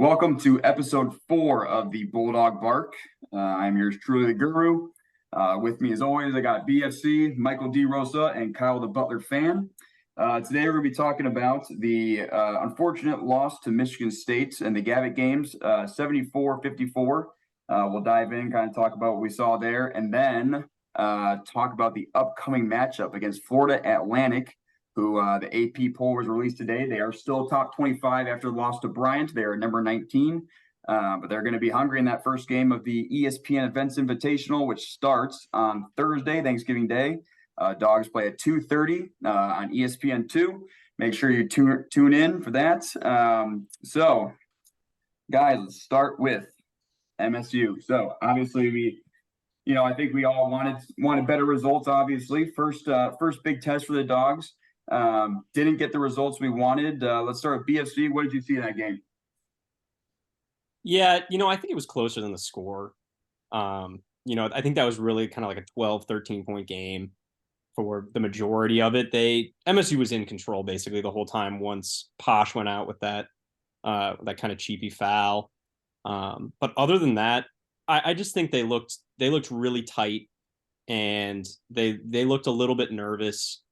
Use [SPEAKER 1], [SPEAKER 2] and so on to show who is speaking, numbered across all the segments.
[SPEAKER 1] Welcome to episode 4 of the Bulldog Bark. I'm yours truly, the Guru. With me, as always, I got BFC, Michael D. Rosa, and Kyle the Butler fan. Today, we're going to be talking about the unfortunate loss to Michigan State and the Gavitt Games, 74-54. We'll dive in, kind of talk about what we saw there, and then talk about the upcoming matchup against Florida Atlantic, who the AP poll was released today. They are still top 25 after the loss to Bryant. They are number 19, but they're going to be hungry in that first game of the ESPN Events Invitational, which starts on Thursday, Thanksgiving Day. Dogs play at 2:30 on ESPN2. Make sure you tune in for that. So, guys, let's start with MSU. So, obviously, I think we all wanted better results. Obviously, first big test for the Dogs. Didn't get the results we wanted. Let's start with BFC. What did you see in that game?
[SPEAKER 2] Yeah, I think it was closer than the score. I think that was really kind of like a 12, 13-point game for the majority of it. MSU was in control basically the whole time once Posh went out with that kind of cheapy foul. But other than that, I just think they looked really tight, and they looked a little bit nervous.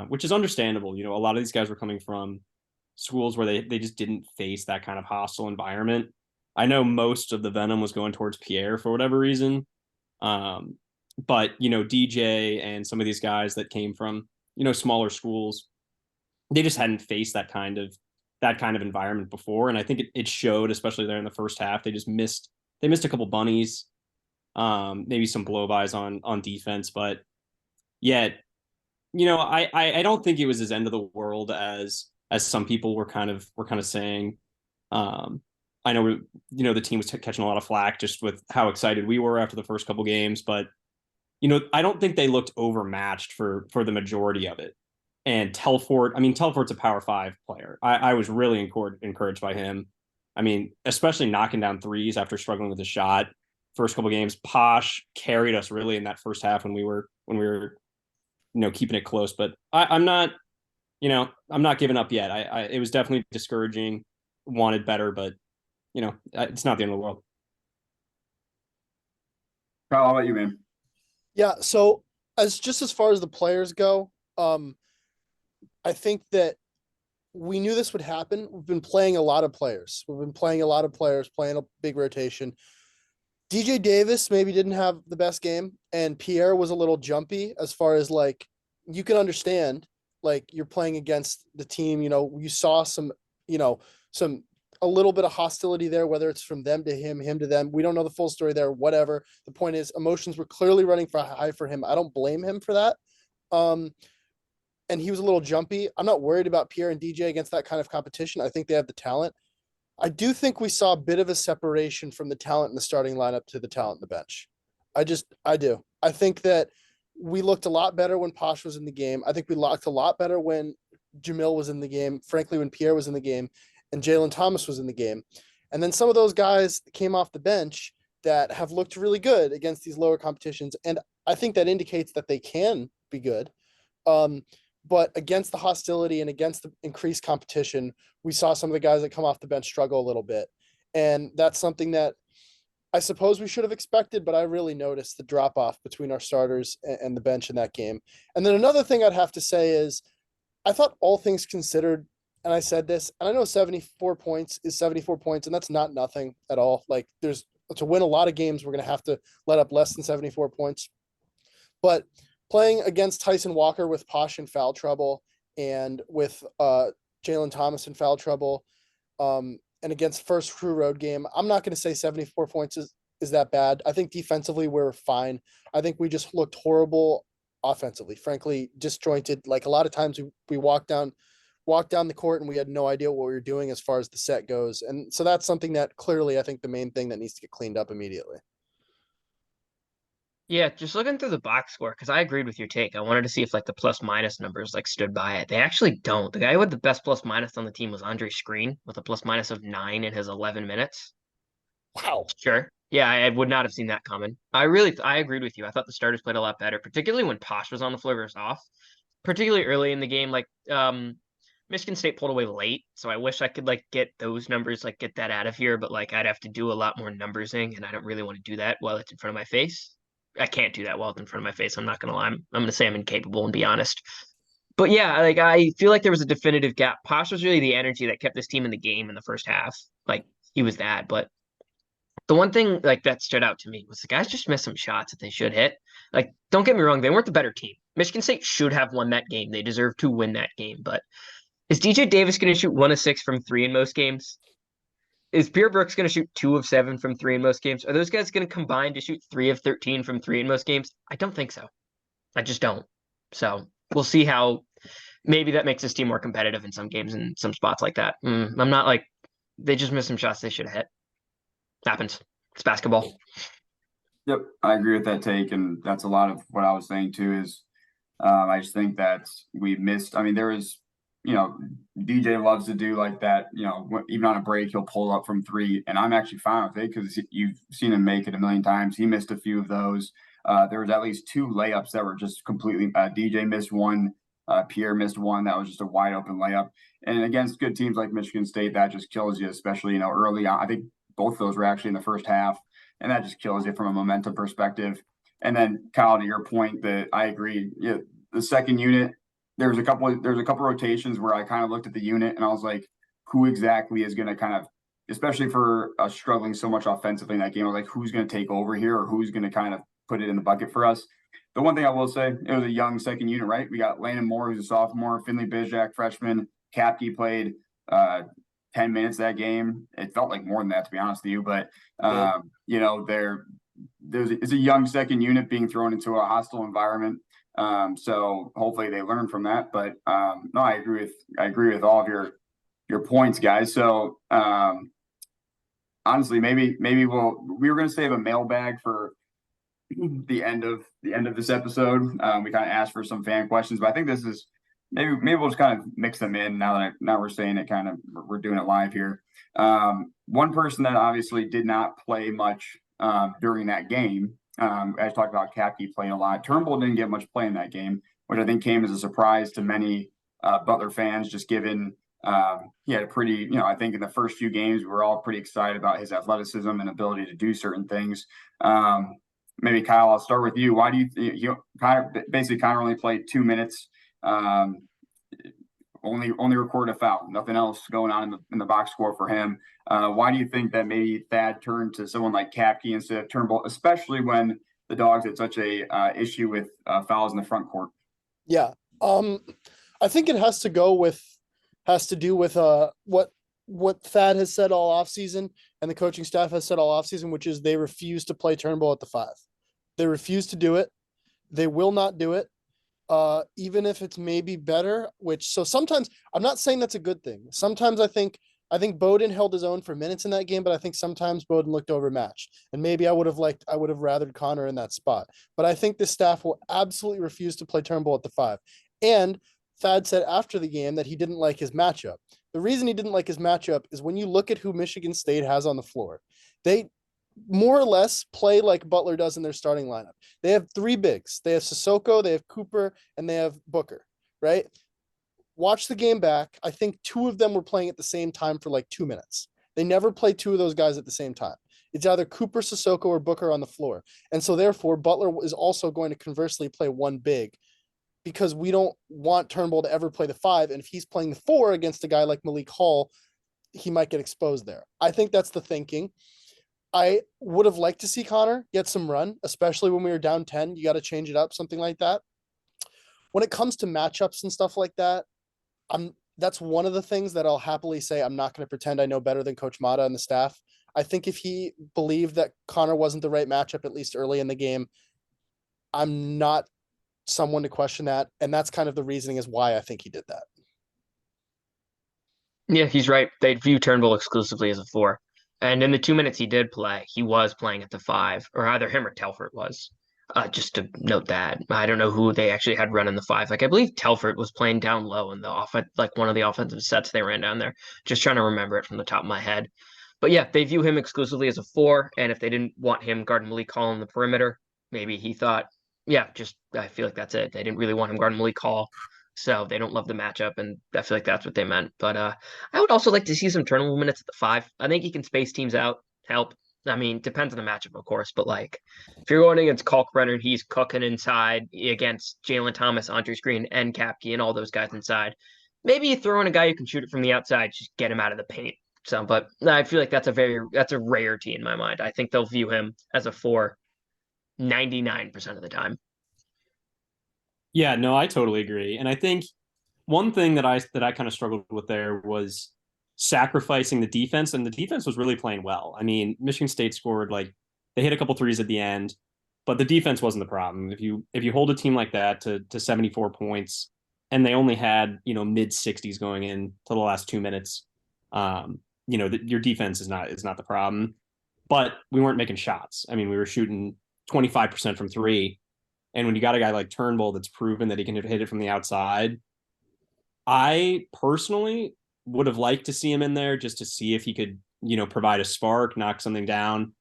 [SPEAKER 2] Which is understandable. A lot of these guys were coming from schools where they just didn't face that kind of hostile environment. I know most of the venom was going towards Pierre for whatever reason. But DJ and some of these guys that came from, smaller schools, they just hadn't faced that kind of environment before. And I think it showed, especially there in the first half. They missed a couple bunnies, maybe some blow-bys on defense, but yeah, I don't think it was as end of the world as some people were kind of saying. I know the team was catching a lot of flack just with how excited we were after the first couple games, but I don't think they looked overmatched for the majority of it. And Telfort's a Power 5 player. I was really encouraged by him. Especially knocking down threes after struggling with a shot. First couple games, Posh carried us really in that first half when we were keeping it close, but I'm not giving up yet. It was definitely discouraging, wanted better, but it's not the end of the world.
[SPEAKER 1] Kyle, how about you, man?
[SPEAKER 3] Yeah. So as far as the players go, I think that we knew this would happen. We've been playing a lot of players. Playing a big rotation. DJ Davis maybe didn't have the best game, and Pierre was a little jumpy as far as you can understand, you're playing against the team, you saw a little bit of hostility there, whether it's from them to him to them. We don't know the full story there, whatever. The point is emotions were clearly running high for him. I don't blame him for that. And he was a little jumpy. I'm not worried about Pierre and DJ against that kind of competition. I think they have the talent. I do think we saw a bit of a separation from the talent in the starting lineup to the talent in the bench. I do. I think that we looked a lot better when Posh was in the game. I think we looked a lot better when Jamil was in the game, frankly, when Pierre was in the game and Jalen Thomas was in the game. And then some of those guys came off the bench that have looked really good against these lower competitions. And I think that indicates that they can be good. But against the hostility and against the increased competition, we saw some of the guys that come off the bench struggle a little bit. And that's something that I suppose we should have expected, but I really noticed the drop off between our starters and the bench in that game. And then another thing I'd have to say is I thought all things considered, and I said this, and I know 74 points is 74 points, and that's not nothing at all. To win a lot of games, we're going to have to let up less than 74 points. But playing against Tyson Walker with Posh in foul trouble and with Jalen Thomas in foul trouble, and against first crew road game, I'm not going to say 74 points is that bad. I think defensively we're fine. I think we just looked horrible offensively, frankly, disjointed. A lot of times we walked down the court and we had no idea what we were doing as far as the set goes. And so that's something that clearly I think the main thing that needs to get cleaned up immediately.
[SPEAKER 4] Yeah, just looking through the box score, because I agreed with your take. I wanted to see if the plus minus numbers stood by it. They actually don't. The guy who had the best plus minus on the team was Andre Screen with a plus minus of 9 in his 11 minutes.
[SPEAKER 3] Wow.
[SPEAKER 4] Sure. Yeah, I would not have seen that coming. I agreed with you. I thought the starters played a lot better, particularly when Posh was on the floor versus off. Particularly early in the game, Michigan State pulled away late, so I wish I could like get those numbers, like get that out of here, but like I'd have to do a lot more numbersing, and I don't really want to do that while it's in front of my face. I can't do that while it's in front of my face. I'm not gonna lie. I'm gonna say I'm incapable and be honest. But yeah, like I feel like there was a definitive gap. Posh was really the energy that kept this team in the game in the first half. Like he was that. But the one thing like that stood out to me was the guys just missed some shots that they should hit. Like, don't get me wrong, they weren't the better team. Michigan State should have won that game. They deserve to win that game. But is DJ Davis going to shoot 1 of 6 from 3 in most games? Is Pierre Brooks going to shoot 2 of 7 from 3 in most games? Are those guys going to combine to shoot 3 of 13 from 3 in most games? I don't think so. I just don't. So we'll see how maybe that makes this team more competitive in some games and some spots like that. I'm not like they just missed some shots they should have hit. Happens. It's basketball.
[SPEAKER 1] Yep, I agree with that take, and that's a lot of what I was saying too. Is I just think that we missed. I mean, there is, DJ loves to do like that. Even on a break, he'll pull up from 3, and I'm actually fine with it because you've seen him make it a million times. He missed a few of those. There was at least 2 layups that were just completely. DJ missed one. Pierre missed one that was just a wide open layup. And against good teams like Michigan State, that just kills you, especially early on. I think both of those were actually in the first half, and that just kills you from a momentum perspective. And then, Kyle, to your point, that I agree. Yeah, the second unit, there's a couple rotations where I kind of looked at the unit and I was like, who exactly is going to kind of, especially for us struggling so much offensively in that game, I was like, who's going to take over here or who's going to kind of put it in the bucket for us? The one thing I will say, it was a young second unit, right? We got Landon Moore, who's a sophomore, Finley Bizjack, freshman, Kapke played 10 minutes that game. It felt like more than that, to be honest with you. But, it's a young second unit being thrown into a hostile environment. So hopefully they learn from that. But no, I agree with all of your points, guys. So honestly, maybe we were going to save a mailbag for the end of this episode. We kind of asked for some fan questions, but I think this is maybe we'll just kind of mix them in now we're saying it, kind of we're doing it live here. One person that obviously did not play much during that game, as talked about Kapke playing a lot. Turnbull didn't get much play in that game, which I think came as a surprise to many Butler fans, just given he had a pretty, I think in the first few games we were all pretty excited about his athleticism and ability to do certain things. Maybe Kyle, I'll start with you. Why do you Connor only played 2 minutes? Only recorded a foul, nothing else going on in the box score for him. Why do you think that maybe Thad turned to someone like Kapke instead of Turnbull, especially when the Dogs had such a issue with fouls in the front court?
[SPEAKER 3] Yeah, I think it has to do with what Thad has said all offseason and the coaching staff has said all offseason, which is they refuse to play Turnbull at the 5. They refuse to do it. They will not do it. Even if it's maybe better, so sometimes I'm not saying that's a good thing. Sometimes I think Bowden held his own for minutes in that game, but I think sometimes Bowden looked overmatched, and maybe I would have rathered Connor in that spot. But I think the staff will absolutely refuse to play Turnbull at the 5. And Thad said after the game that he didn't like his matchup. The reason he didn't like his matchup is when you look at who Michigan State has on the floor, they more or less play like Butler does in their starting lineup. They have 3 bigs. They have Sissoko, they have Cooper, and they have Booker, right? Watch the game back. I think 2 of them were playing at the same time for like 2 minutes. They never play 2 of those guys at the same time. It's either Cooper, Sissoko, or Booker on the floor. And so therefore, Butler is also going to conversely play 1 big because we don't want Turnbull to ever play the 5. And if he's playing the 4 against a guy like Malik Hall, he might get exposed there. I think that's the thinking. I would have liked to see Connor get some run, especially when we were down 10. You got to change it up, something like that. When it comes to matchups and stuff like that, that's one of the things that I'll happily say. I'm not going to pretend I know better than Coach Mata and the staff. I think if he believed that Connor wasn't the right matchup, at least early in the game, I'm not someone to question that. And that's kind of the reasoning is why I think he did that.
[SPEAKER 4] Yeah, he's right. They view Turnbull exclusively as a 4. And in the 2 minutes he did play, he was playing at the 5, or either him or Telfort was. Just to note that. I don't know who they actually had running the 5. Like, I believe Telfort was playing down low in the one of the offensive sets they ran down there. Just trying to remember it from the top of my head. But yeah, they view him exclusively as a 4. And if they didn't want him guarding Malik Hall in the perimeter, maybe he thought, I feel like that's it. They didn't really want him guarding Malik Hall. so they don't love the matchup, and I feel like that's what they meant. But I would also like to see some turnover minutes at the 5. I think he can space teams out, help. I mean, depends on the matchup, of course, but like if you're going against Kalkbrenner and he's cooking inside against Jalen Thomas, Andre Green, and Kapke, and all those guys inside, maybe you throw in a guy who can shoot it from the outside, just get him out of the paint. So, but I feel like that's a rarity in my mind. I think they'll view him as a 4 99% of the time.
[SPEAKER 2] Yeah, no, I totally agree. And I think one thing that I kind of struggled with there was sacrificing the defense, and the defense was really playing well. I mean, Michigan State scored like they hit a couple threes at the end, but the defense wasn't the problem. If you hold a team like that to 74 points and they only had, you know, mid 60s going in to the last 2 minutes, you know, your defense is not the problem. But we weren't making shots. I mean, we were shooting 25% from 3. And when you got a guy like Turnbull that's proven that he can hit it from the outside, I personally would have liked to see him in there just to see if he could, you know, provide a spark, knock something down,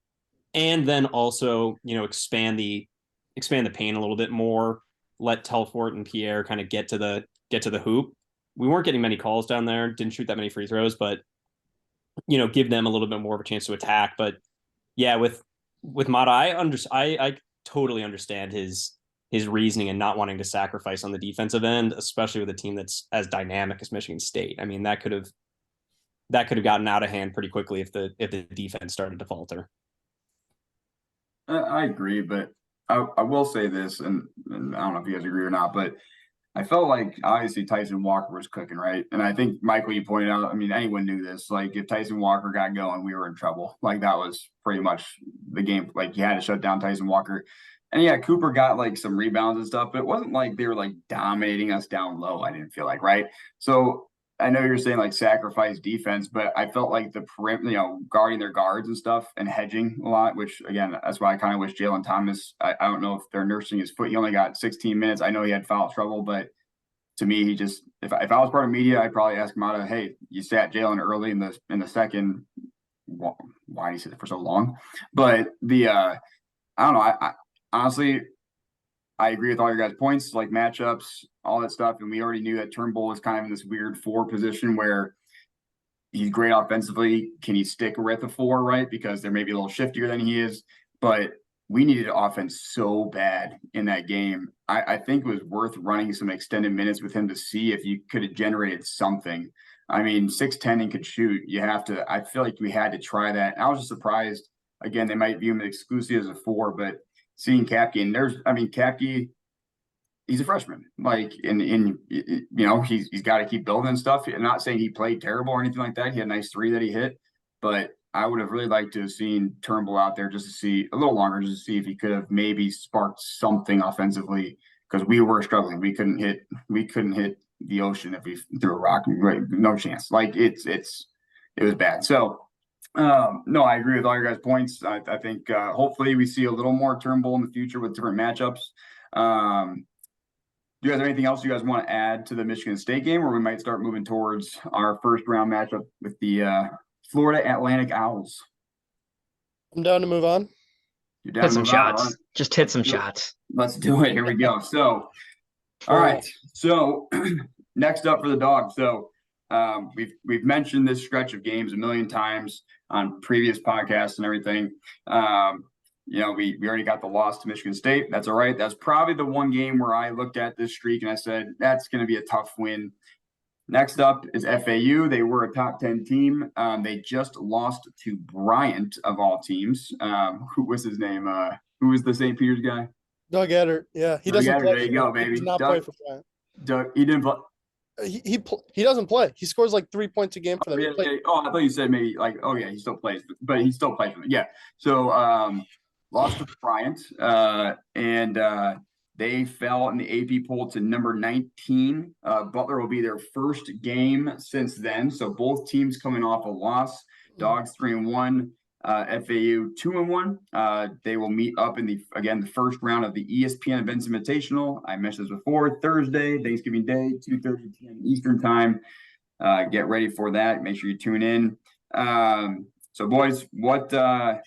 [SPEAKER 2] and then also, you know, expand the paint a little bit more, let Telfort and Pierre kind of get to the hoop. We weren't getting many calls down there, didn't shoot that many free throws, but, you know, give them a little bit more of a chance to attack. But yeah, with Mata, I totally understand his reasoning and not wanting to sacrifice on the defensive end, especially with a team that's as dynamic as Michigan State. I mean, that could have gotten out of hand pretty quickly if the defense started to falter.
[SPEAKER 1] I agree, but I will say this, and I don't know if you guys agree or not, but I felt like obviously Tyson Walker was cooking, right? And I think, Michael, you pointed out, I mean, anyone knew this. Like, if Tyson Walker got going, we were in trouble. Like, that was pretty much the game. Like, you had to shut down Tyson Walker. And yeah, Cooper got like some rebounds and stuff, but it wasn't like they were like dominating us down low. I didn't feel like, right? So I know you're saying like sacrifice defense, but I felt like the perimeter, you know, guarding their guards and stuff and hedging a lot, which again, that's why I kind of wish Jalen Thomas, I don't know if they're nursing his foot. He only got 16 minutes. I know he had foul trouble, but to me, he just, if I was part of media, I'd probably ask him out of, hey, you sat Jalen early in the second. Why did he sit it for so long? But I don't know. I honestly, I agree with all your guys' points, like matchups, all that stuff. And we already knew that Turnbull was kind of in this weird 4 position where he's great offensively. Can he stick with the 4, right? Because they're maybe a little shiftier than he is. But we needed offense so bad in that game. I think it was worth running some extended minutes with him to see if you could have generated something. I mean, 6'10" and could shoot. You have to, I feel like we had to try that. And I was just surprised. Again, they might view him exclusively as a 4, but seeing Kapke, and Kapke, he's a freshman. Like, you know, he's got to keep building stuff. I'm not saying he played terrible or anything like that. He had a nice 3 that he hit, but I would have really liked to have seen Turnbull out there just to see a little longer, just to see if he could have maybe sparked something offensively, because we were struggling. We couldn't hit the ocean if we threw a rock. Right, no chance. Like it was bad. So. No, I agree with all your guys' points. I think hopefully we see a little more Turnbull in the future with different matchups. Do you guys have anything else you guys want to add to the Michigan State game, or we might start moving towards our first round matchup with the Florida Atlantic Owls?
[SPEAKER 3] I'm down to move on.
[SPEAKER 1] You're down
[SPEAKER 4] Hit
[SPEAKER 1] to
[SPEAKER 4] some
[SPEAKER 1] move
[SPEAKER 4] shots.
[SPEAKER 1] on, right?
[SPEAKER 4] Just hit some shots.
[SPEAKER 1] Let's do it. Here we go. So, all right. So next up for the Dogs. So we've mentioned this stretch of games a million times on previous podcasts and everything. You know, we already got the loss to Michigan State. That's all right. That's probably the one game where I looked at this streak and I said, that's going to be a tough win. Next up is FAU. They were a top 10 team. They just lost to Bryant, of all teams. Who was his name? Who was the St. Peter's guy?
[SPEAKER 3] Doug Eddard. Yeah, he doesn't play.
[SPEAKER 1] There you go, baby.
[SPEAKER 3] He does not play for Bryant.
[SPEAKER 1] Doug, he didn't play.
[SPEAKER 3] He doesn't play. He scores like 3 points a game for them.
[SPEAKER 1] Oh, I thought you said maybe like, oh yeah, he still plays, but he still plays for them. Yeah. So lost to Bryant, and they fell in the AP poll to number 19. Butler will be their first game since then. So both teams coming off a loss. Dogs 3-1. FAU 2-1. They will meet up in the first round of the ESPN Events Invitational. I mentioned this before. Thursday, Thanksgiving Day, 2:30 p.m. Eastern time. Get ready for that. Make sure you tune in. So, boys, what are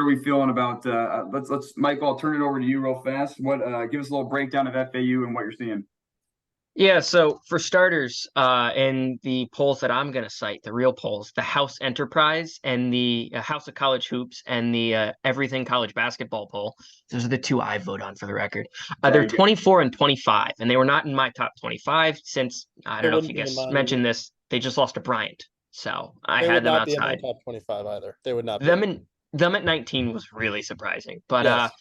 [SPEAKER 1] we feeling about? Let's Michael. I'll turn it over to you real fast. Give us a little breakdown of FAU and what you're seeing.
[SPEAKER 4] Yeah, so for starters, in the polls that I'm going to cite, the real polls, the House Enterprise and the House of College Hoops and the Everything College Basketball poll, those are the two I vote on for the record. They're
[SPEAKER 1] Very good.
[SPEAKER 4] 24 and 25, and they were not in my top 25 since, I
[SPEAKER 3] They
[SPEAKER 4] don't know if
[SPEAKER 3] wouldn't
[SPEAKER 4] you
[SPEAKER 3] be in
[SPEAKER 4] guys
[SPEAKER 3] mine either.
[SPEAKER 4] mentioned this, they just lost to Bryant. So I
[SPEAKER 3] They
[SPEAKER 4] had
[SPEAKER 3] would
[SPEAKER 4] them
[SPEAKER 3] not be in my
[SPEAKER 4] outside.
[SPEAKER 3] top 25 either. They would not be.
[SPEAKER 4] Them in them at 19 was really surprising. But
[SPEAKER 3] Yes.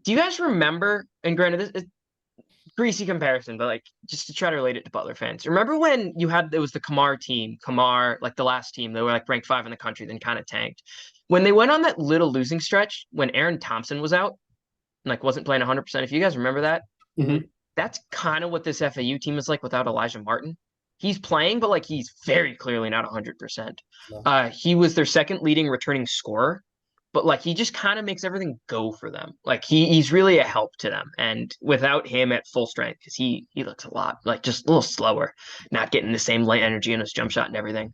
[SPEAKER 4] do you guys remember, and granted, this greasy comparison, but like just to try to relate it to Butler fans. Remember when it was the Kamar team, Kamar, like the last team, they were like ranked 5 in the country, then kind of tanked. When they went on that little losing stretch, when Aaron Thompson was out and like wasn't playing 100%, if you guys remember that,
[SPEAKER 2] Mhm.
[SPEAKER 4] that's kind of what this FAU team is like without Elijah Martin. He's playing, but like he's very clearly not 100%.
[SPEAKER 3] No.
[SPEAKER 4] He was their second leading returning scorer, but like he just kind of makes everything go for them. Like he's really a help to them. And without him at full strength, because he looks a lot like just a little slower, not getting the same light energy in his jump shot and everything.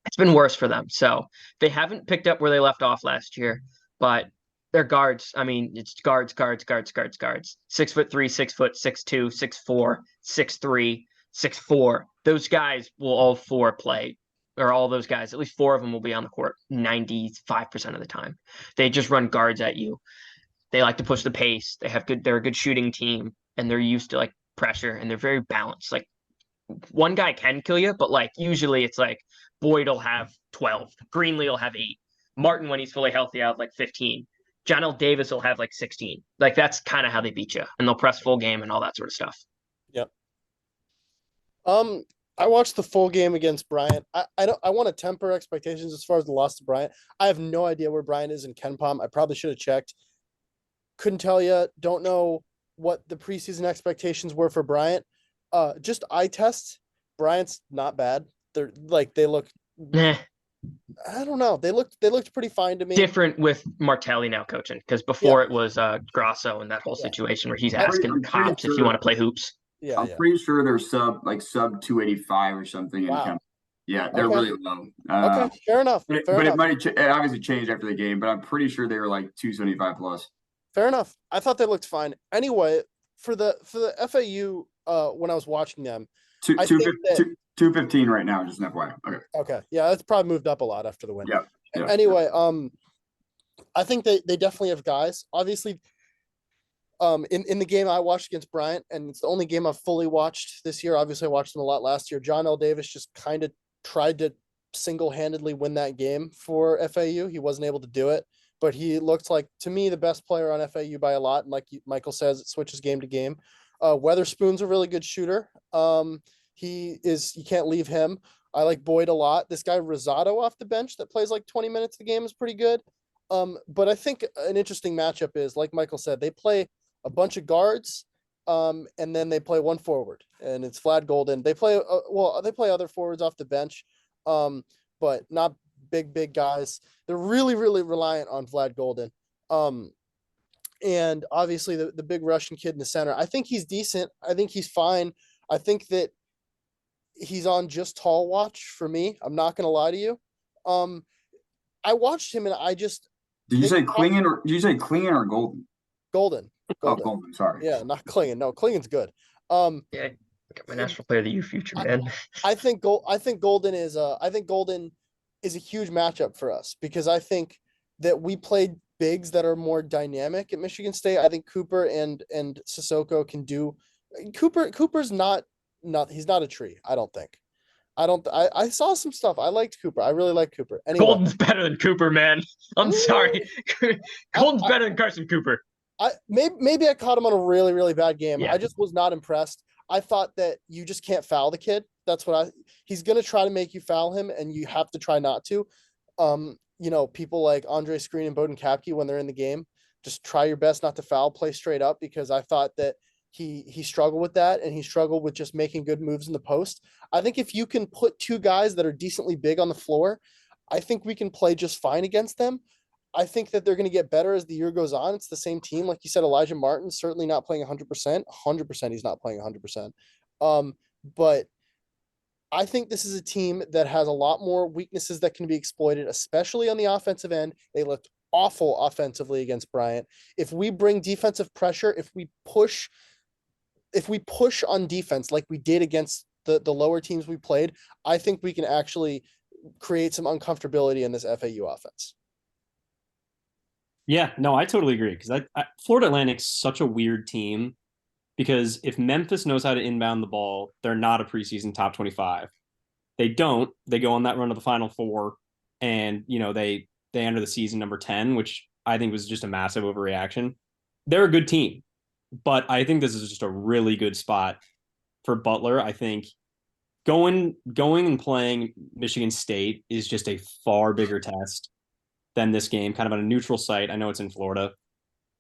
[SPEAKER 4] It's been worse for them. So they haven't picked up where they left off last year, but they're guards. I mean, it's guards, guards, guards, guards, guards. 6'3", 6', 6'2", 6'4", 6'3", 6'4". Those guys will all four play, or all those guys, at least 4 of them will be on the court 95% of the time. They just run guards at you. They like to push the pace. They're a good shooting team, and they're used to like pressure, and they're very balanced. Like one guy can kill you, but like usually it's like Boyd will have 12, Greenlee will have 8, Martin when he's fully healthy out like 15, John L. Davis will have like 16. Like that's kind of how they beat you, and they'll press full game and all that sort of stuff.
[SPEAKER 3] Yep. I watched the full game against Bryant. I want to temper expectations as far as the loss to Bryant. I have no idea where Bryant is in KenPom. I probably should have checked. Couldn't tell you. Don't know what the preseason expectations were for Bryant. Just eye test. Bryant's not bad. They look.
[SPEAKER 4] Nah,
[SPEAKER 3] I don't know. They looked pretty fine to me.
[SPEAKER 4] different with Martelli now coaching, because before it was Grasso and that whole situation where he's asking
[SPEAKER 1] I'm pretty
[SPEAKER 4] cops if you want to play hoops.
[SPEAKER 3] Yeah,
[SPEAKER 1] I'm
[SPEAKER 3] yeah.
[SPEAKER 1] pretty sure they're sub 285 or something.
[SPEAKER 3] Wow.
[SPEAKER 1] Yeah, they're
[SPEAKER 3] Okay.
[SPEAKER 1] really low.
[SPEAKER 3] Okay, fair enough.
[SPEAKER 1] But
[SPEAKER 3] Fair
[SPEAKER 1] it
[SPEAKER 3] enough.
[SPEAKER 1] might it obviously changed after the game, but I'm pretty sure they were like 275 plus.
[SPEAKER 3] Fair enough. I thought they looked fine. Anyway, for the FAU, when I was watching them,
[SPEAKER 1] Two,
[SPEAKER 3] I
[SPEAKER 1] two,
[SPEAKER 3] think that
[SPEAKER 1] 215 right now, just an FYI.
[SPEAKER 3] okay, yeah, that's probably moved up a lot after the win.
[SPEAKER 1] Yeah.
[SPEAKER 3] Anyway, I think they definitely have guys. Obviously, in the game I watched against Bryant, and it's the only game I've fully watched this year. Obviously, I watched them a lot last year. John L. Davis just kind of tried to single-handedly win that game for FAU. He wasn't able to do it, but he looked like, to me, the best player on FAU by a lot. And like Michael says, it switches game to game. Weatherspoon's a really good shooter. You can't leave him. I like Boyd a lot. This guy Rosado off the bench that plays like 20 minutes a game is pretty good. But I think an interesting matchup is, like Michael said, they play a bunch of guards, and then they play one forward, and it's Vlad Golden. They play they play other forwards off the bench, but not big guys. They're really reliant on Vlad Golden. And obviously the big Russian kid in the center. I think he's decent. I think he's fine. I think that he's on just tall watch for me. I'm not gonna lie to you. I watched him and I just
[SPEAKER 1] Did you say Klingon or Golden?
[SPEAKER 3] Golden.
[SPEAKER 1] Oh, Golden. Sorry.
[SPEAKER 3] Yeah, not Klingon. No, Klingon's good.
[SPEAKER 4] Yeah, I got my National Player of the Year future, man.
[SPEAKER 3] I think Golden is a huge matchup for us, because I think that we played bigs that are more dynamic at Michigan State. I think Cooper and Sissoko can do. Cooper's not he's not a tree. I don't think. I saw some stuff. I liked Cooper. I really like Cooper. Anyway,
[SPEAKER 4] Golden's better than Cooper, man. I'm sorry. Golden's better than Carson Cooper.
[SPEAKER 3] Maybe I caught him on a really bad game.
[SPEAKER 4] Yeah.
[SPEAKER 3] I just was not impressed. I thought that you just can't foul the kid. That's what he's going to try to make you foul him, and you have to try not to. People like Andre Screen and Bowden Kapke, when they're in the game, just try your best not to foul, play straight up, because I thought that he struggled with that, and he struggled with just making good moves in the post. I think if you can put 2 guys that are decently big on the floor, I think we can play just fine against them. I think that they're going to get better as the year goes on. It's the same team. Like you said, Elijah Martin, certainly not playing 100%. 100% he's not playing 100%. But I think this is a team that has a lot more weaknesses that can be exploited, especially on the offensive end. They looked awful offensively against Bryant. If we bring defensive pressure, if we push if we push on defense like we did against the lower teams we played, I think we can actually create some uncomfortability in this FAU offense.
[SPEAKER 2] Yeah, no, I totally agree because Florida Atlantic's such a weird team because if Memphis knows how to inbound the ball, they're not a preseason top 25. They don't. They go on that run to the Final Four, and they enter the season number 10, which I think was just a massive overreaction. They're a good team, but I think this is just a really good spot for Butler. I think going and playing Michigan State is just a far bigger test than this game, kind of on a neutral site. I know it's in Florida,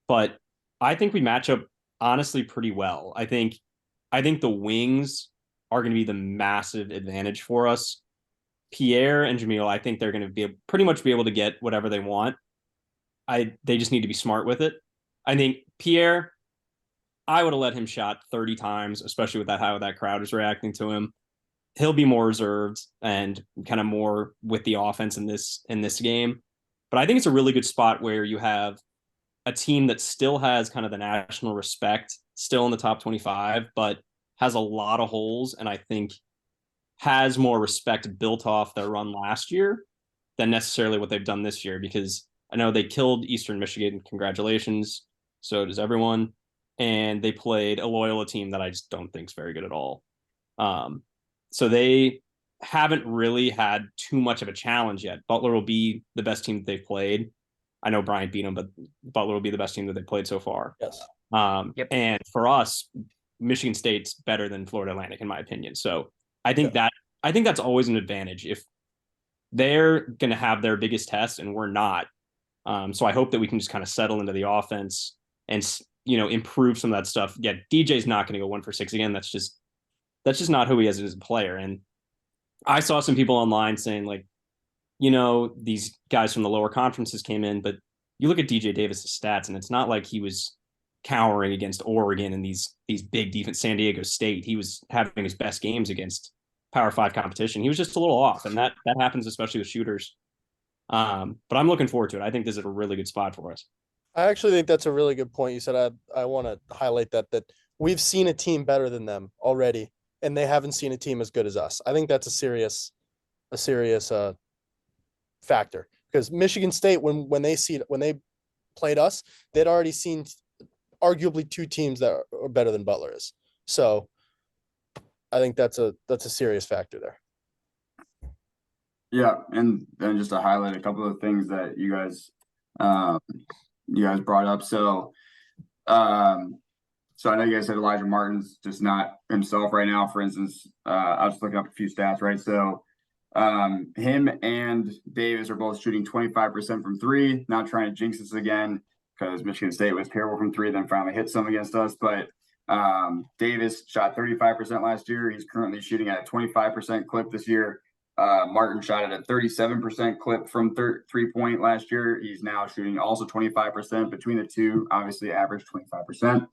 [SPEAKER 2] but I think we match up honestly pretty well. I think the wings are going to be the massive advantage for us. Pierre and Jamil, I think they're going to be pretty much be able to get whatever they want. They just need to be smart with it. I think Pierre, I would have let him shot 30 times, especially with how that crowd is reacting to him. He'll be more reserved and kind of more with the offense in this game. But I think it's a really good spot where you have a team that still has kind of the national respect, still in the top 25, but has a lot of holes, and I think has more respect built off their run last year than necessarily what they've done this year, because I know they killed Eastern Michigan. Congratulations. So does everyone. And they played a Loyola team that I just don't think is very good at all. So they haven't really had too much of a challenge yet. Butler will be the best team that they've played. I know Bryant beat them, but Butler will be the best team that they've played so far.
[SPEAKER 3] Yes.
[SPEAKER 4] Yep.
[SPEAKER 2] And for us, Michigan State's better than Florida Atlantic, in my opinion. So I think that's always an advantage if they're going to have their biggest test and we're not. So I hope that we can just kind of settle into the offense and improve some of that stuff. Yeah, DJ's not going to go 1 for 6 again. That's just not who he is as a player. And I saw some people online saying like, these guys from the lower conferences came in, but you look at DJ Davis's stats, and it's not like he was cowering against Oregon and these big defense. San Diego State, he was having his best games against Power 5 competition. He was just a little off, and that happens especially with shooters. But I'm looking forward to it. I think this is a really good spot for us.
[SPEAKER 3] I actually think that's a really good point. You said I want to highlight that we've seen a team better than them already, and they haven't seen a team as good as us. I think that's a serious factor, because Michigan State, when they played us, they'd already seen arguably 2 teams that are better than Butler is. So I think that's a serious factor there.
[SPEAKER 1] Yeah, and then just to highlight a couple of things that you guys brought up. So I know you guys said Elijah Martin's just not himself right now. For instance, I was looking up a few stats, right? So him and Davis are both shooting 25% from 3. Not trying to jinx this again, because Michigan State was terrible from 3, then finally hit some against us. But Davis shot 35% last year. He's currently shooting at a 25% clip this year. Martin shot at a 37% clip from 3-point last year. He's now shooting also 25% between the two, obviously average 25%.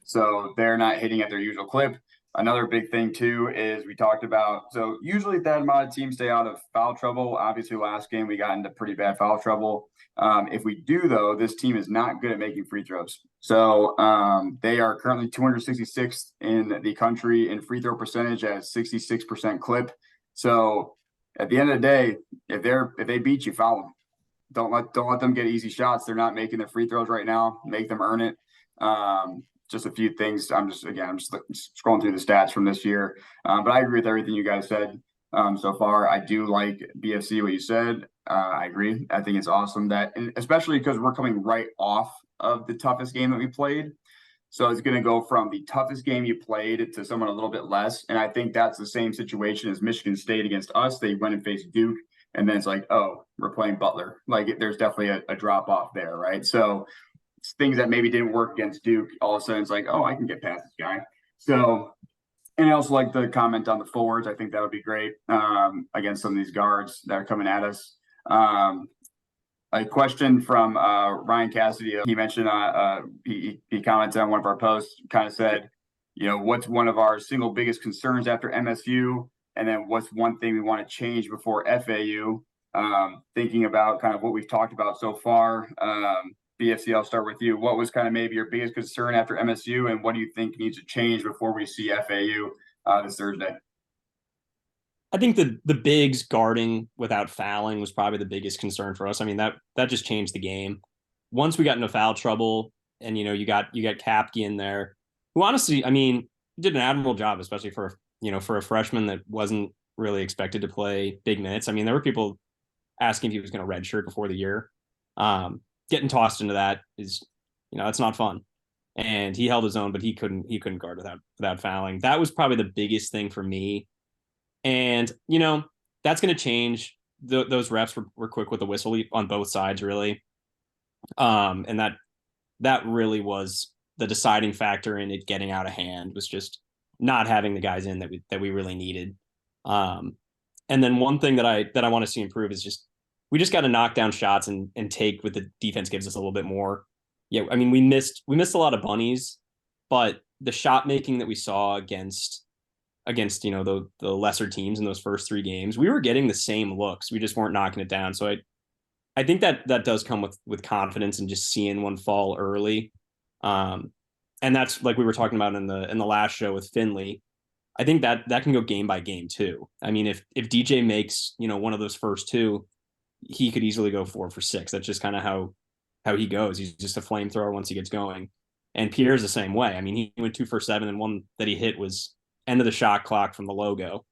[SPEAKER 1] So they're not hitting at their usual clip. Another big thing too is we talked about, so usually that amount of teams stay out of foul trouble. Obviously last game we got into pretty bad foul trouble. If we do though, this team is not good at making free throws. So they are currently 266th in the country in free throw percentage at 66% clip. So at the end of the day, if they beat you, foul them. Don't let them get easy shots. They're not making their free throws right now. Make them earn it. Just a few things. I'm just scrolling through the stats from this year. But I agree with everything you guys said so far. I do like BFC, what you said. I agree. I think it's awesome and especially because we're coming right off of the toughest game that we played. So it's going to go from the toughest game you played to someone a little bit less. And I think that's the same situation as Michigan State against us. They went and faced Duke, and then it's like, oh, we're playing Butler. Like there's definitely a drop off there, right? So things that maybe didn't work against Duke, all of a sudden it's like, oh, I can get past this guy. So, and I also like the comment on the forwards. I think that would be great against some of these guards that are coming at us. A question from Ryan Cassidy. He mentioned he commented on one of our posts, kind of said, what's one of our single biggest concerns after MSU, and then what's one thing we want to change before FAU. Thinking about kind of what we've talked about so far. BFC, I'll start with you. What was kind of maybe your biggest concern after MSU, and what do you think needs to change before we see FAU this Thursday?
[SPEAKER 2] I think the bigs guarding without fouling was probably the biggest concern for us. I mean, that just changed the game. Once we got into foul trouble, and you got Kapke in there, who honestly, I mean, did an admirable job, especially for a freshman that wasn't really expected to play big minutes. I mean, there were people asking if he was going to redshirt before the year. Getting tossed into that is, that's not fun. And he held his own, but he couldn't guard without fouling. That was probably the biggest thing for me. And that's going to change. Those refs were quick with the whistle on both sides, really. And that really was the deciding factor in it getting out of hand, was just not having the guys in that we really needed. And then one thing that I want to see improve is just, we just got to knock down shots and take what the defense gives us a little bit more. Yeah, I mean, we missed a lot of bunnies, but the shot making that we saw against the lesser teams in those first 3 games, we were getting the same looks. We just weren't knocking it down. So I think that does come with confidence and just seeing one fall early. And that's like we were talking about in the last show with Finley. I think that can go game by game too. I mean, if DJ makes, one of those first 2, he could easily go 4 for 6. That's just kind of how he goes. He's just a flamethrower once he gets going. And Pierre's the same way. I mean, he went 2 for 7, and one that he hit was end of the shot clock from the logo.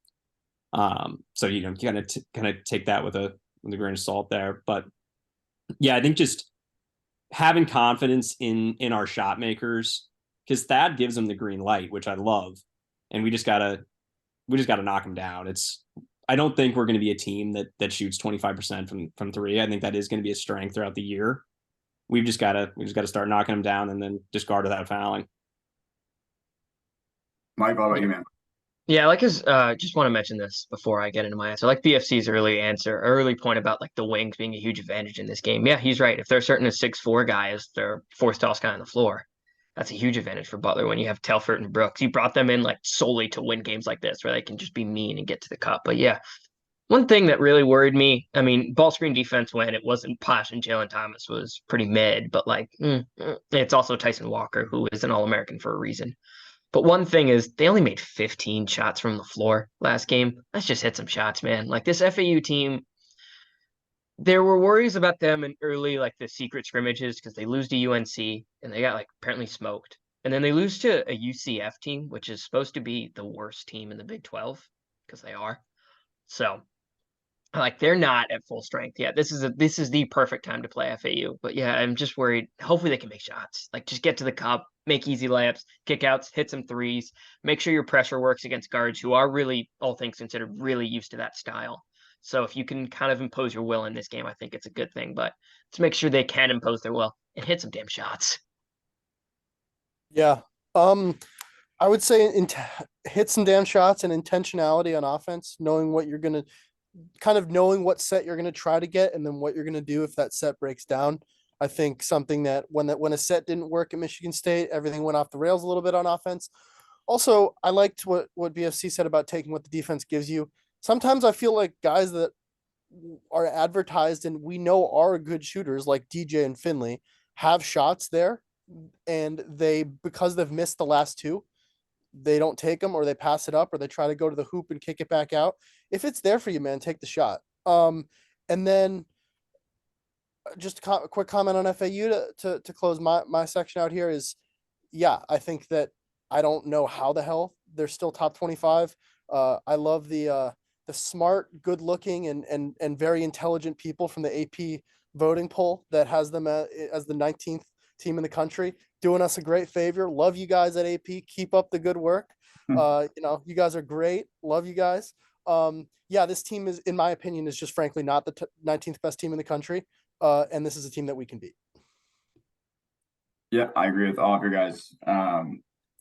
[SPEAKER 2] So you kind of take that with a grain of salt there. But yeah, I think just having confidence in our shot makers, because Thad gives them the green light, which I love, and we just gotta knock them down. I don't think we're going to be a team that shoots 25% from 3. I think that is going to be a strength throughout the year. We just gotta start knocking them down and then just guard without fouling.
[SPEAKER 1] Mike, how about you, man?
[SPEAKER 4] Yeah, like his just want to mention this before I get into my answer. Like BFC's early point about like the wings being a huge advantage in this game. Yeah, he's right. If they're certain a 6'4" guy is their 4th tallest guy on the floor, that's a huge advantage for Butler when you have Telfort and Brooks. You brought them in like solely to win games like this where they can just be mean and get to the cup. But yeah, one thing that really worried me, I mean, ball screen defense when it wasn't Posh and Jalen Thomas was pretty mid, but like it's also Tyson Walker, who is an All-American for a reason. But one thing is they only made 15 shots from the floor last game. Let's just hit some shots, man. Like this FAU team, there were worries about them in early, like the secret scrimmages, because they lose to UNC and they got like apparently smoked. And then they lose to a UCF team, which is supposed to be the worst team in the Big 12, because they are. So like they're not at full strength yet. This is the perfect time to play FAU. But yeah, I'm just worried. Hopefully they can make shots. Like just get to the cup, make easy layups, kickouts, hit some threes. Make sure your pressure works against guards who are really, all things considered, really used to that style. So if you can kind of impose your will in this game, I think it's a good thing. But let's make sure they can impose their will and hit some damn shots.
[SPEAKER 3] Yeah. I would say hit some damn shots and intentionality on offense, knowing what you're gonna knowing what set you're gonna try to get and then what you're gonna do if that set breaks down. I think something that when a set didn't work at Michigan State, everything went off the rails a little bit on offense. Also, I liked what BFC said about taking what the defense gives you. Sometimes I feel like guys that are advertised and we know are good shooters like DJ and Finley have shots there, and because they've missed the last 2, they don't take them, or they pass it up, or they try to go to the hoop and kick it back out. If it's there for you, man, take the shot. And then just a quick comment on FAU to close my section out here is, yeah, I think that I don't know how the hell they're still top 25. I love the smart, good looking and very intelligent people from the AP voting poll that has them as the 19th team in the country, doing us a great favor. Love you guys at AP. Keep up the good work. You guys are great. Love you guys. Yeah, this team is, in my opinion, is just frankly not the 19th best team in the country. And this is a team that we can beat.
[SPEAKER 1] Yeah, I agree with all of your guys'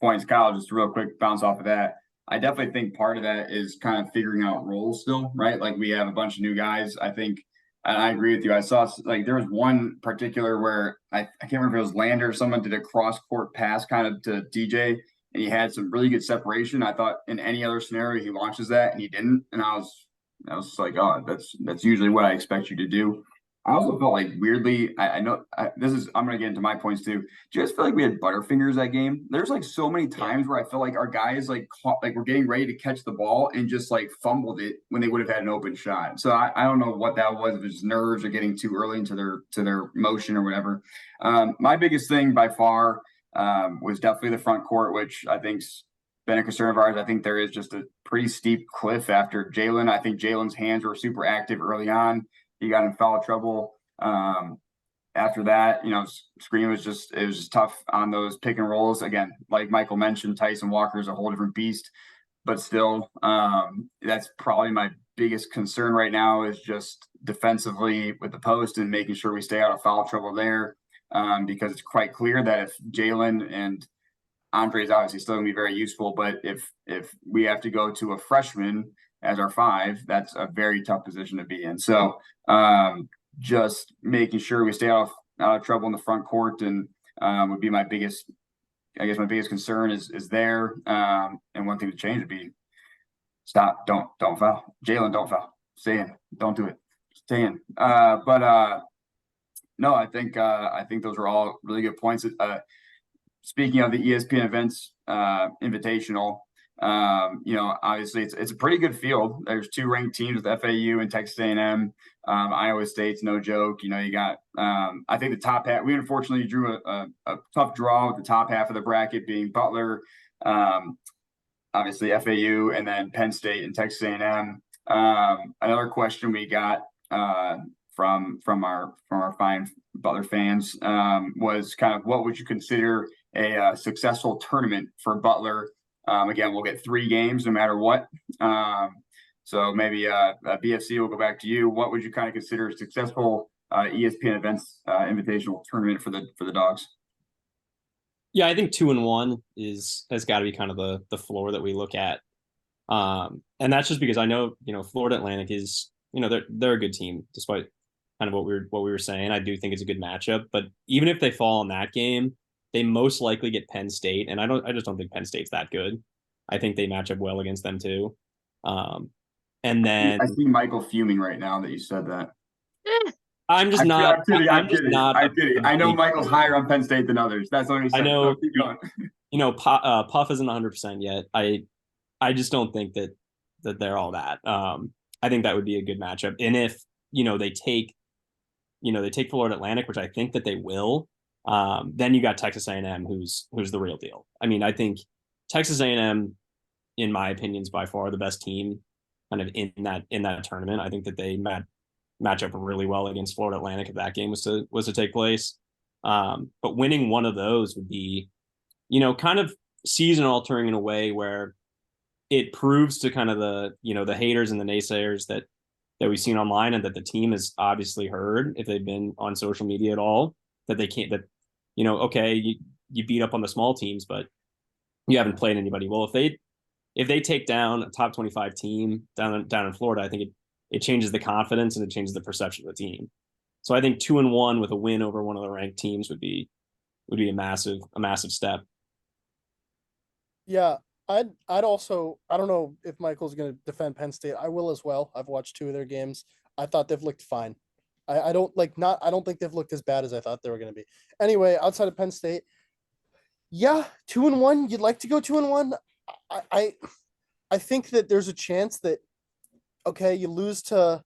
[SPEAKER 1] points. Kyle, just real quick bounce off of that. I definitely think part of that is kind of figuring out roles still, right? Like we have a bunch of new guys. I think, and I agree with you. I saw like there was one particular where I can't remember if it was Lander or someone did a cross court pass kind of to DJ, and he had some really good separation. I thought in any other scenario he launches that and he didn't, and I was just like, oh, that's usually what I expect you to do. I also felt like weirdly, I know I'm gonna get into my points too. Do you guys feel like we had butterfingers that game? There's like so many times where I feel like our guys like caught, like we're getting ready to catch the ball and just like fumbled it when they would have had an open shot. So I don't know what that was, if it's nerves or getting too early into their motion or whatever. My biggest thing by far was definitely the front court, which I think's been a concern of ours. I think there is just a pretty steep cliff after Jalen. I think Jalen's hands were super active early on. He got in foul trouble. After that, Screen was just tough on those pick and rolls. Again, like Michael mentioned, Tyson Walker is a whole different beast, but still, that's probably my biggest concern right now is just defensively with the post and making sure we stay out of foul trouble there. Because it's quite clear that if Jalen and Andre is obviously still going to be very useful, but if we have to go to a freshman as our 5, that's a very tough position to be in. So just making sure we stay out of trouble in the front court and would be my biggest concern is there. And one thing to change would be stop, don't foul. Jalen, don't foul. Stay in. Don't do it. Stay in. No, I think those are all really good points. Speaking of the ESPN Events Invitational, obviously it's a pretty good field. There's 2 ranked teams with FAU and Texas A&M. Iowa State's no joke. You got I think the top half. We unfortunately drew a tough draw with the top half of the bracket being Butler, obviously FAU, and then Penn State and Texas A&M. Another question we got from our fine Butler fans was kind of what would you consider a successful tournament for Butler? Again, we'll get 3 games no matter what. So maybe BFC will go back to you. What would you kind of consider a successful ESPN Events Invitational tournament for the Dogs?
[SPEAKER 2] Yeah, I think 2-1 has got to be kind of the floor that we look at, and that's just because I know Florida Atlantic is they're a good team despite kind of what we were saying. I do think it's a good matchup, but even if they fall in that game, they most likely get Penn State, and I just don't think Penn State's that good. I think they match up well against them too. And then
[SPEAKER 1] I see Michael fuming right now that you said that.
[SPEAKER 2] I'm just not.
[SPEAKER 1] I'm kidding.
[SPEAKER 2] I'm just not.
[SPEAKER 1] I'm kidding. I know Michael's higher on Penn State than others. That's what he said.
[SPEAKER 2] I know.
[SPEAKER 1] So keep going.
[SPEAKER 2] Puff isn't 100% yet. I just don't think that they're all that. I think that would be a good matchup, and if they take Florida Atlantic, which I think that they will. Then you got Texas A&M, who's the real deal. I mean, I think Texas A&M, in my opinion, is by far the best team, kind of in that tournament. I think that they match up really well against Florida Atlantic if that game was to take place. But winning one of those would be, kind of season altering in a way where it proves to kind of the haters and the naysayers that we've seen online and that the team has obviously heard if they've been on social media at all, that they can't, okay, you beat up on the small teams, but you haven't played anybody. Well, if they take down a top 25 team down in Florida, I think it changes the confidence and it changes the perception of the team. So I think 2-1 with a win over one of the ranked teams would be a massive step.
[SPEAKER 3] Yeah, I'd also, I don't know if Michael's going to defend Penn State. I will as well. I've watched 2 of their games. I thought they've looked fine. I don't think they've looked as bad as I thought they were going to be. Anyway, outside of Penn State, yeah, 2-1. You'd like to go 2-1. I think that there's a chance that, okay, you lose to.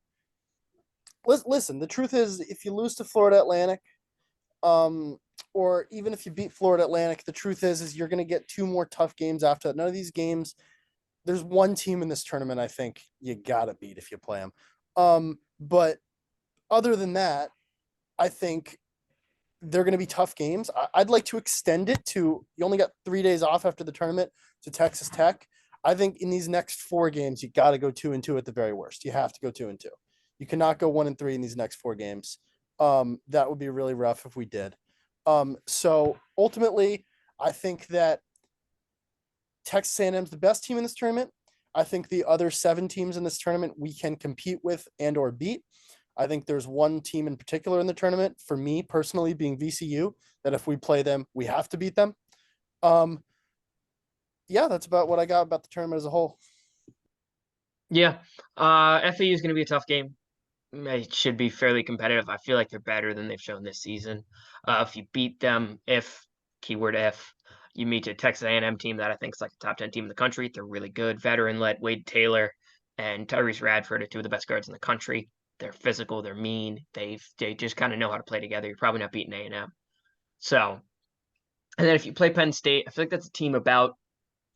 [SPEAKER 3] Listen, the truth is, if you lose to Florida Atlantic, or even if you beat Florida Atlantic, the truth is you're going to get 2 more tough games after that. None of these games. There's one team in this tournament I think you gotta beat if you play them. But other than that, I think they're going to be tough games. I'd like to extend it to, you only got 3 days off after the tournament to Texas Tech. I think in these next 4 games, you got to go 2-2 at the very worst. You have to go 2-2. You cannot go 1-3 in these next 4 games. That would be really rough if we did. So ultimately, I think that Texas A&M is the best team in this tournament. I think the other 7 teams in this tournament we can compete with and or beat. I think there's one team in particular in the tournament, for me personally, being VCU, that if we play them, we have to beat them. Yeah, that's about what I got about the tournament as a whole.
[SPEAKER 4] Yeah. FAU is going to be a tough game. it should be fairly competitive. I feel like they're better than they've shown this season. If you beat them, keyword if, you meet a Texas A&M team that I think is like a top 10 team in the country. They're really good, veteran-led. Wade Taylor and Tyrese Radford are two of the best guards in the country. They're physical, they're mean. They just kind of know how to play together. You're probably not beating A&M. So, and then if you play Penn State, I feel like that's a team about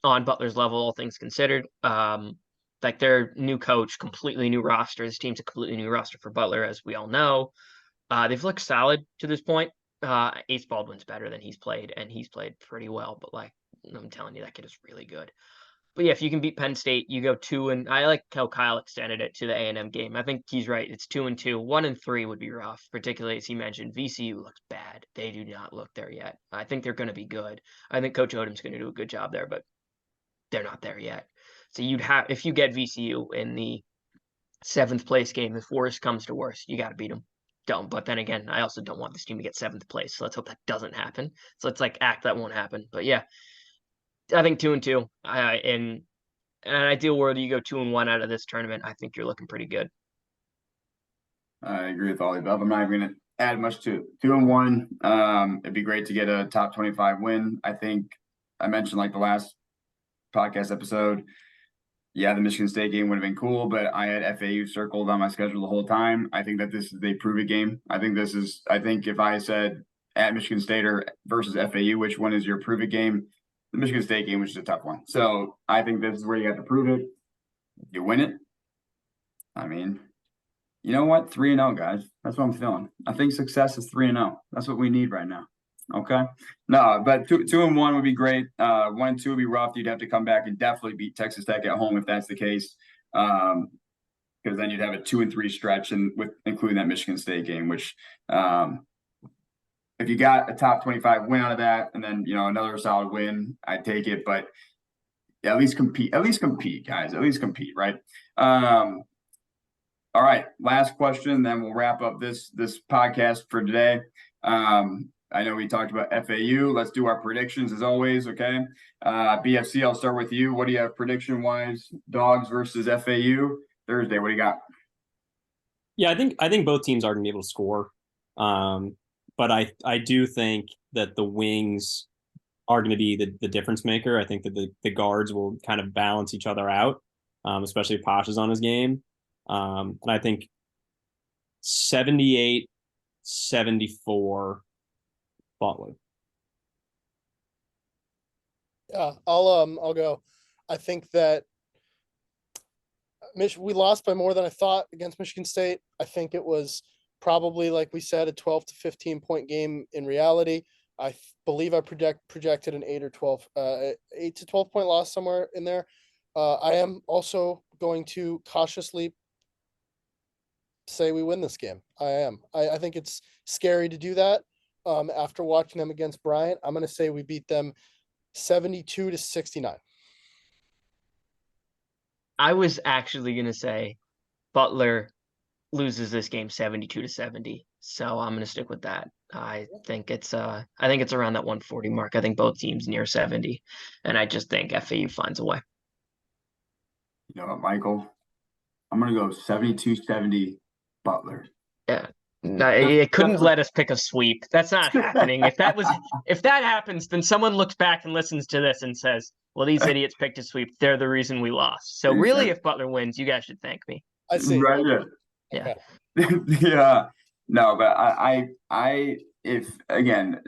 [SPEAKER 4] on Butler's level, all things considered. Like their new coach, completely new roster. This team's a completely new roster for Butler, as we all know. They've looked solid to this point. Ace Baldwin's better than he's played, and he's played pretty well. But like I'm telling you, that kid is really good. But yeah, if you can beat Penn State, you go 2 and I like how Kyle extended it to the A&M game. I think he's right. It's 2-2. 1-3 would be rough, particularly as he mentioned. VCU looks bad. They do not look there yet. I think they're going to be good. I think Coach Odom's going to do a good job there, but they're not there yet. So if you get VCU in the 7th place game, if worst comes to worst, you got to beat them. Don't. But then again, I also don't want this team to get 7th place. So let's hope that doesn't happen. So let's act that won't happen. But yeah, I think 2-2. In an ideal world, you go 2-1 out of this tournament. I think you're looking pretty good.
[SPEAKER 1] I agree with all the above. I'm not even going to add much to it. 2-1. It'd be great to get a top 25 win. I think I mentioned like the last podcast episode. Yeah, the Michigan State game would have been cool, but I had FAU circled on my schedule the whole time. I think that this is a prove it game. I think if I said at Michigan State or versus FAU, which one is your prove it game? The Michigan State game was just a tough one. So I think this is where you have to prove it. You win it. I mean, you know what? 3-0, guys. That's what I'm feeling. I think success is 3-0. That's what we need right now. Okay. No, but 2-1 would be great. 1-2 would be rough. You'd have to come back and definitely beat Texas Tech at home if that's the case. Because then you'd have a 2-3 stretch and with including that Michigan State game, which if you got a top 25 win out of that and then another solid win, I'd take it. But at least compete. At least compete, guys. At least compete, right? All right. Last question, then we'll wrap up this podcast for today. I know we talked about FAU. Let's do our predictions as always, okay? BFC, I'll start with you. What do you have prediction-wise? Dogs versus FAU Thursday. What do you got?
[SPEAKER 2] Yeah, I think both teams are going to be able to score. But I do think that the wings are going to be the difference maker. I think that the guards will kind of balance each other out, especially if Posh is on his game. And I think 78-74 Butler.
[SPEAKER 3] Yeah, I'll go. I think that we lost by more than I thought against Michigan State. I think it was probably, like we said, a 12 to 15 point game in reality. I believe I projected an 8 to 12 point loss somewhere in there. I am also going to cautiously say we win this game. I think it's scary to do that. After watching them against Bryant, I'm going to say we beat them 72-69.
[SPEAKER 4] I was actually going to say Butler loses this game 72-70. So I'm going to stick with that. I think it's around that 140 mark. I think both teams near 70. And I just think FAU finds a way.
[SPEAKER 1] You know what, Michael? I'm going to go 72-70 Butler.
[SPEAKER 4] Yeah. No, it couldn't let us pick a sweep. That's not happening. If that happens, then someone looks back and listens to this and says, well, these idiots picked a sweep. They're the reason we lost. So really, if Butler wins, you guys should thank me.
[SPEAKER 3] I see.
[SPEAKER 1] Right.
[SPEAKER 4] Yeah.
[SPEAKER 1] Yeah. No, but if again,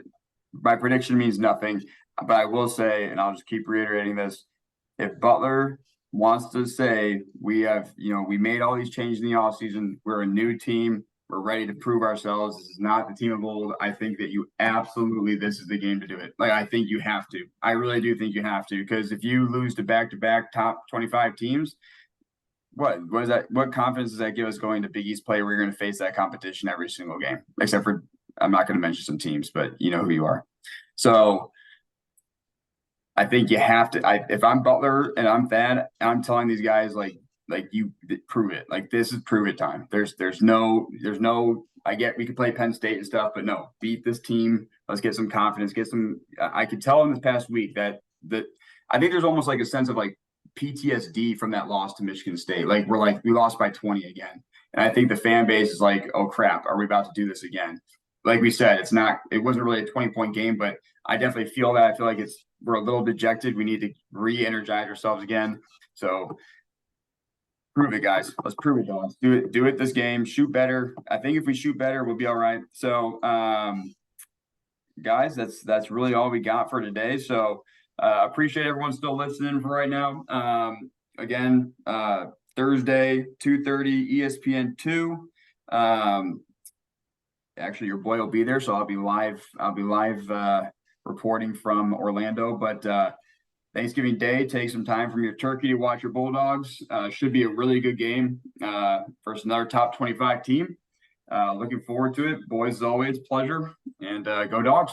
[SPEAKER 1] my prediction means nothing, but I will say, and I'll just keep reiterating this. If Butler wants to say we made all these changes in the offseason, we're a new team, we're ready to prove ourselves. This is not the team of old. I think that this is the game to do it. Like, I think you have to. I really do think you have to, because if you lose to back-to-back top 25 teams, what is that? What confidence does that give us going to Big East play? We're going to face that competition every single game, except for, I'm not going to mention some teams, but you know who you are. So I think you have to. If I'm Butler and I'm Thad, I'm telling these guys like you prove it. Like, this is prove it time. There's no. I get we could play Penn State and stuff, but no, beat this team. Let's get some confidence. I could tell in this past week that I think there's almost like a sense of like PTSD from that loss to Michigan State. Like, we lost by 20 again. And I think the fan base is like, oh crap, are we about to do this again? Like we said, it wasn't really a 20-point game, but I definitely feel that. I feel like we're a little dejected. We need to re-energize ourselves again. So prove it, guys. Let's prove it, dogs. Do it this game. Shoot better. I think if we shoot better, we'll be all right. So guys, that's really all we got for today. So appreciate everyone still listening for right now. Again, Thursday, 2:30, ESPN 2. Actually, your boy will be there, so I'll be live reporting from Orlando. But Thanksgiving Day, take some time from your turkey to watch your Bulldogs. Should be a really good game versus another top 25 team. Looking forward to it. Boys, as always, pleasure. And go Dogs.